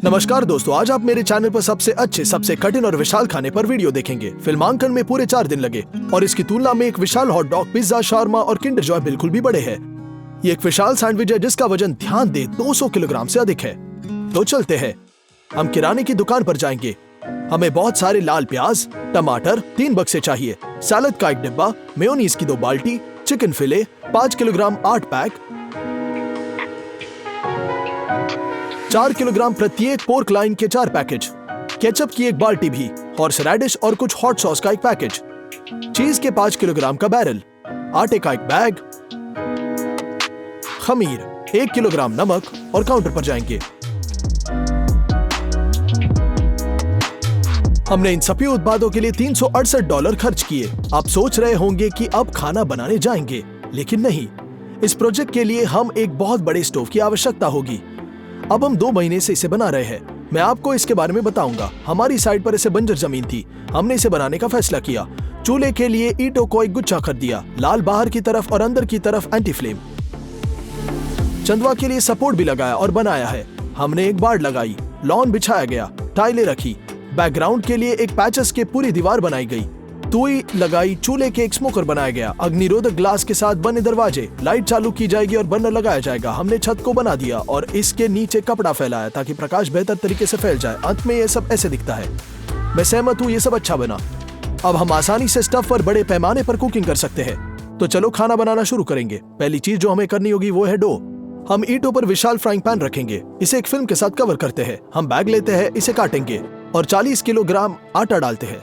नमस्कार दोस्तों, आज आप मेरे चैनल पर सबसे अच्छे, सबसे कठिन और विशाल खाने पर वीडियो देखेंगे। फिल्मांकन में पूरे 4 दिन लगे और इसकी तुलना में एक विशाल हॉट डॉग, पिज्जा, शार्मा और किंडर जॉय बिल्कुल भी बड़े हैं। ये एक विशाल सैंडविच है जिसका वजन ध्यान दे 200 किलोग्राम से अधिक है। तो चलते हैं, हम किराने की दुकान पर जाएंगे। हमें बहुत सारे लाल प्याज, टमाटर, 3 बक्से चाहिए, सैलड का 1 डिब्बा, मेयोनीज की 2 बाल्टी, चिकन फिले 5 किलोग्राम 8 पैक, 4 किलोग्राम प्रत्येक पोर्क लाइन के 4 पैकेज, केचप की 1 बाल्टी भी, हॉर्स रेडिश और कुछ हॉट सॉस का 1 पैकेज, चीज के 5 किलोग्राम का बैरल, आटे का 1 बैग, खमीर, 1 किलोग्राम नमक और काउंटर पर जाएंगे। हमने इन सभी उत्पादों के लिए $368 खर्च किए। आप सोच रहे होंगे कि अब खाना बनाने जाएंगे, लेकिन नहीं। इस प्रोजेक्ट के लिए हम एक बहुत बड़े स्टोव की आवश्यकता होगी। अब हम 2 महीने से इसे बना रहे हैं। मैं आपको इसके बारे में बताऊंगा। हमारी साइड पर इसे बंजर जमीन थी। हमने इसे बनाने का फैसला किया। चूल्हे के लिए ईंटों को एक गुच्छा कर दिया, लाल बाहर की तरफ और अंदर की तरफ एंटी फ्लेम। चंदवा के लिए सपोर्ट भी लगाया और बनाया है। हमने एक बाड़ लगाई, लॉन बिछाया गया, टाइलें रखी, बैकग्राउंड के लिए एक पैचेस के पूरी दीवार बनाई गई, तुई लगाई, चूल्हे के एक स्मोकर बनाया गया, अग्निरोधक ग्लास के साथ बने दरवाजे, लाइट चालू की जाएगी और बर्नर लगाया जाएगा। हमने छत को बना दिया और इसके नीचे कपड़ा फैलाया ताकि प्रकाश बेहतर तरीके से फैल जाए। अंत में ये सब ऐसे दिखता है। मैं सहमत हूँ, ये सब अच्छा बना। अब हम आसानी से स्टफ पर बड़े पैमाने पर कुकिंग कर सकते हैं। तो चलो खाना बनाना शुरू करेंगे। पहली चीज जो हमें करनी होगी वो है डो। हम ईंटों पर विशाल फ्राइंग पैन रखेंगे। इसे एक फिल्म के साथ कवर करते हैं। हम बैग लेते हैं, इसे काटेंगे और 40 किलोग्राम आटा डालते हैं।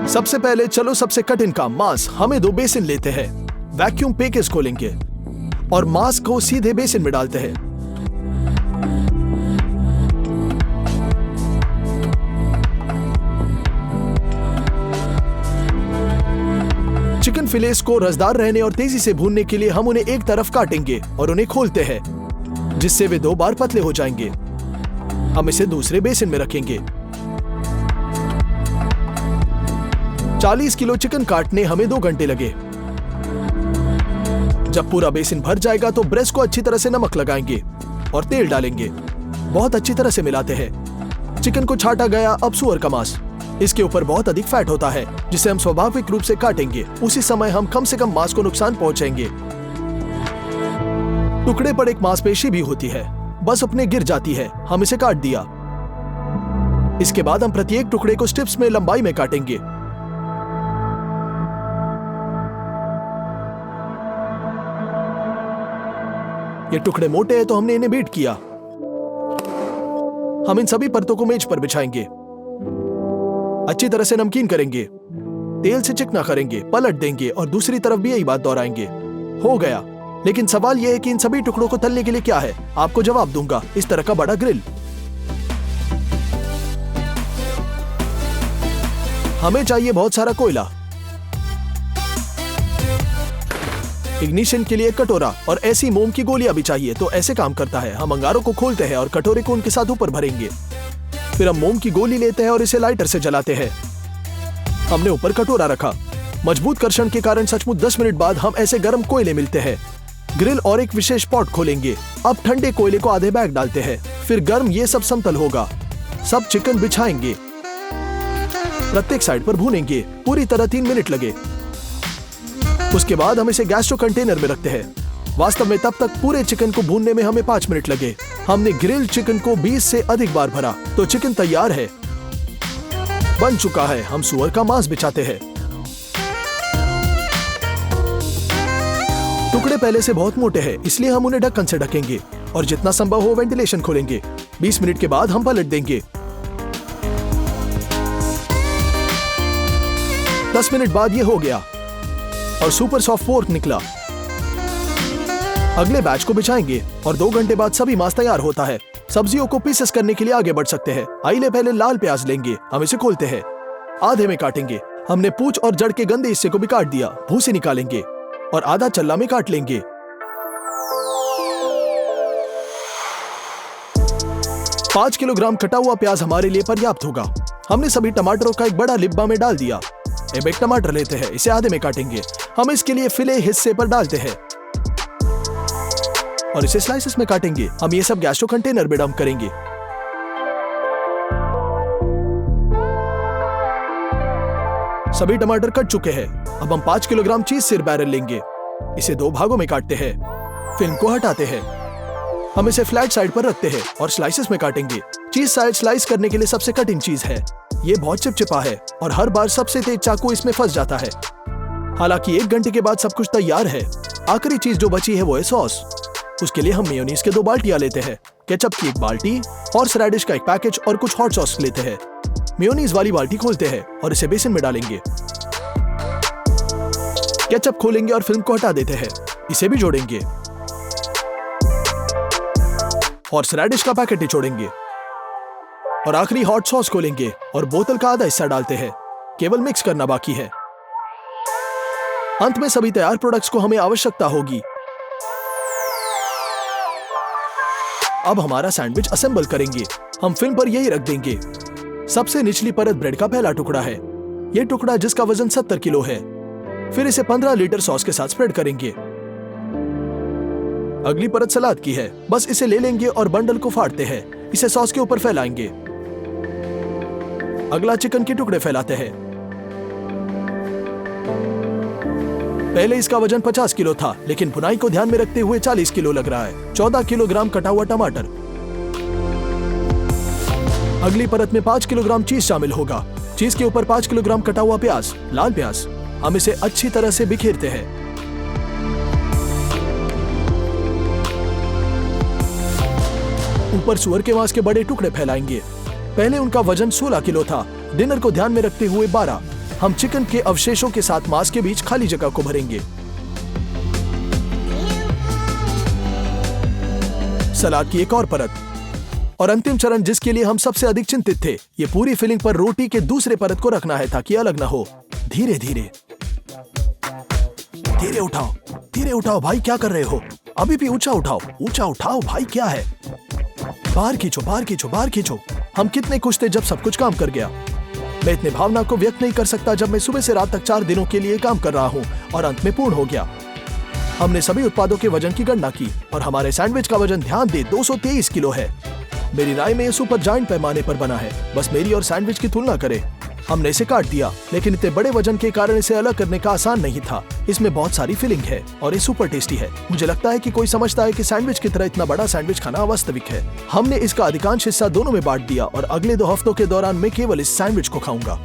सबसे पहले चलो सबसे कठिन काम, मांस। हमें 2 बेसिन लेते हैं, वैक्यूम पैकेज खोलेंगे और मांस को सीधे बेसिन में डालते हैं। चिकन फिलेस को रसदार रहने और तेजी से भूनने के लिए हम उन्हें एक तरफ काटेंगे और उन्हें खोलते हैं, जिससे वे 2 बार पतले हो जाएंगे। हम इसे दूसरे बेसिन में रखेंगे। 40 किलो चिकन काटने हमें 2 घंटे लगे। जब पूरा बेसिन भर जाएगा तो ब्रेस्ट को अच्छी तरह से नमक लगाएंगे और तेल डालेंगे। बहुत अच्छी तरह से मिलाते हैं। चिकन को छाटा गया। अब सुअर का मांस। इसके ऊपर बहुत अधिक फैट होता है जिसे हम स्वाभाविक रूप से काटेंगे। उसी समय हम कम से कम मांस को नुकसान पहुंचाएंगे। टुकड़े पर एक मांसपेशी भी होती है, बस अपने गिर जाती है। हम इसे काट दिया। इसके बाद हम प्रत्येक टुकड़े को स्ट्रिप्स में लंबाई में काटेंगे। ये टुकड़े मोटे हैं तो हमने इन्हें बीट किया। हम इन सभी परतों को मेज पर बिछाएंगे, अच्छी तरह से नमकीन करेंगे, तेल से चिकना करेंगे, पलट देंगे और दूसरी तरफ भी यही बात दोहराएंगे। हो गया। लेकिन सवाल यह है कि इन सभी टुकड़ों को तलने के लिए क्या है? आपको जवाब दूंगा, इस तरह का बड़ा ग्रिल। हमें चाहिए बहुत सारा कोयला, इग्निशन के लिए कटोरा और ऐसी मोम की गोलियां भी चाहिए। तो ऐसे काम करता है, हम अंगारों को खोलते हैं और कटोरे को उनके साथ ऊपर भरेंगे। फिर हम मोम की गोली लेते हैं और इसे लाइटर से जलाते हैं। हमने ऊपर कटोरा रखा। मजबूत कर्षण के कारण सचमुच 10 मिनट बाद हम ऐसे गर्म कोयले मिलते हैं। ग्रिल और एक विशेष पॉट खोलेंगे। अब ठंडे कोयले को आधे बैग डालते हैं। फिर गर्म ये सब समतल होगा। सब चिकन बिछाएंगे, प्रत्येक साइड पर भूनेंगे, पूरी तरह 3 मिनट लगे। उसके बाद हम इसे गैस्ट्रो कंटेनर में रखते हैं। वास्तव में तब तक पूरे चिकन को भूनने में हमें 5 मिनट लगे। हमने ग्रिल चिकन को 20 से अधिक बार भरा तो चिकन तैयार है, बन चुका है। हम सुअर का मांस बिछाते हैं। टुकड़े पहले से बहुत मोटे हैं, इसलिए हम उन्हें ढक्कन से ढकेंगे और जितना संभव हो वेंटिलेशन खोलेंगे। 20 मिनट के बाद हम पलट देंगे। 10 मिनट बाद ये हो गया और सुपर सॉफ्ट पोर्क निकला। अगले बैच को बिछाएंगे और 2 घंटे बाद सभी मांस तैयार होता है। सब्जियों को पीसेस करने के लिए आगे बढ़ सकते हैं। आइए पहले लाल प्याज लेंगे, हम इसे खोलते हैं, आधे में काटेंगे। हमने पूंछ और जड़ के गंदे हिस्से को भी काट दिया, भूसे निकालेंगे और आधा चल्ला में काट लेंगे। 5 किलोग्राम कटा हुआ प्याज हमारे लिए पर्याप्त होगा। हमने सभी टमाटरों का एक बड़ा लिब्बा में डाल दिया। अब एक टमाटर लेते हैं, इसे आधे में काटेंगे। हम इसके लिए फिले हिस्से पर डालते हैं और इसे स्लाइसेस में काटेंगे। हम ये सब गैस्ट्रो कंटेनर में डंप करेंगे। सभी टमाटर कट चुके हैं। अब हम 5 किलोग्राम चीज सिर बैरल लेंगे, इसे 2 भागों में काटते हैं, फिल्म को हटाते हैं। हम इसे फ्लैट साइड पर रखते हैं और स्लाइसेस में काटेंगे। चीज साइड स्लाइस करने के लिए सबसे कठिन चीज है। ये बहुत चिपचिपा है और हर बार सबसे तेज चाकू इसमें फंस जाता है। हालांकि 1 घंटे के बाद सब कुछ तैयार है। आखिरी चीज जो बची है वो है सॉस। उसके लिए हम मेयोनीज के 2 बाल्टियां लेते हैं, केचप की 1 बाल्टी, हॉर्स रेडिश का 1 पैकेज और कुछ हॉट सॉस लेते हैं। मेयोनीज वाली बाल्टी खोलते हैं और इसे बेसिन में डालेंगे। केचप खोलेंगे और फिल्म को हटा देते हैं, इसे भी जोड़ेंगे। हॉर्स रेडिश का पैकेट निचोड़ेंगे और आखिरी हॉट सॉस खोलेंगे और बोतल का आधा हिस्सा डालते हैं। केवल मिक्स करना बाकी है। अंत में सभी तैयार प्रोडक्ट्स को हमें आवश्यकता होगी। अब हमारा सैंडविच असेंबल करेंगे। हम फिल्म पर यही रख देंगे। सबसे निचली परत ब्रेड का पहला टुकड़ा है। यह टुकड़ा जिसका वजन 70 किलो है। फिर इसे 15 लीटर सॉस के साथ स्प्रेड करेंगे। अगली परत सलाद की है। बस इसे ले लेंगे और बंडल को फाड़ते हैं। इसे सॉस के ऊपर फैलाएंगे। अगला चिकन के टुकड़े फैलाते हैं। पहले इसका वजन 50 किलो था, लेकिन भुनाई को ध्यान में रखते हुए 40 किलो लग रहा है। 14 किलोग्राम कटा हुआ टमाटर। अगली परत में 5 किलोग्राम चीज शामिल होगा। चीज के ऊपर 5 किलोग्राम कटा हुआ प्याज, लाल प्याज। हम इसे अच्छी तरह से बिखेरते हैं। ऊपर सुअर के मांस के बड़े टुकड़े फैलाएंगे। पहले उनका वजन 16 किलो था, डिनर को ध्यान में रखते हुए 12। हम चिकन के अवशेषों के साथ मांस के बीच खाली जगह को भरेंगे। सलाद की एक और परत और अंतिम चरण जिसके लिए हम सबसे अधिक चिंतित थे, ये पूरी फिलिंग पर रोटी के दूसरे परत को रखना है ताकि अलग ना हो। धीरे धीरे धीरे उठाओ, धीरे उठाओ भाई, क्या कर रहे हो? अभी भी ऊंचा उठाओ, ऊंचा उठाओ भाई, क्या है? बाहर खींचो, बाहर खींचो, बाहर खींचो। हम कितने खुश थे जब सब कुछ काम कर गया। मैं इतने भावना को व्यक्त नहीं कर सकता जब मैं सुबह से रात तक 4 दिनों के लिए काम कर रहा हूँ और अंत में पूर्ण हो गया। हमने सभी उत्पादों के वजन की गणना की और हमारे सैंडविच का वजन ध्यान दे 223 किलो है। मेरी राय में यह सुपर जायंट पैमाने पर बना है। बस मेरी और सैंडविच की तुलना करें। हमने इसे काट दिया, लेकिन इतने बड़े वजन के कारण इसे अलग करने का आसान नहीं था। इसमें बहुत सारी फिलिंग है और ये सुपर टेस्टी है। मुझे लगता है कि कोई समझता है कि सैंडविच की तरह इतना बड़ा सैंडविच खाना अवास्तविक है। हमने इसका अधिकांश हिस्सा दोनों में बांट दिया और अगले 2 हफ्तों के दौरान मैं केवल इस सैंडविच को खाऊंगा।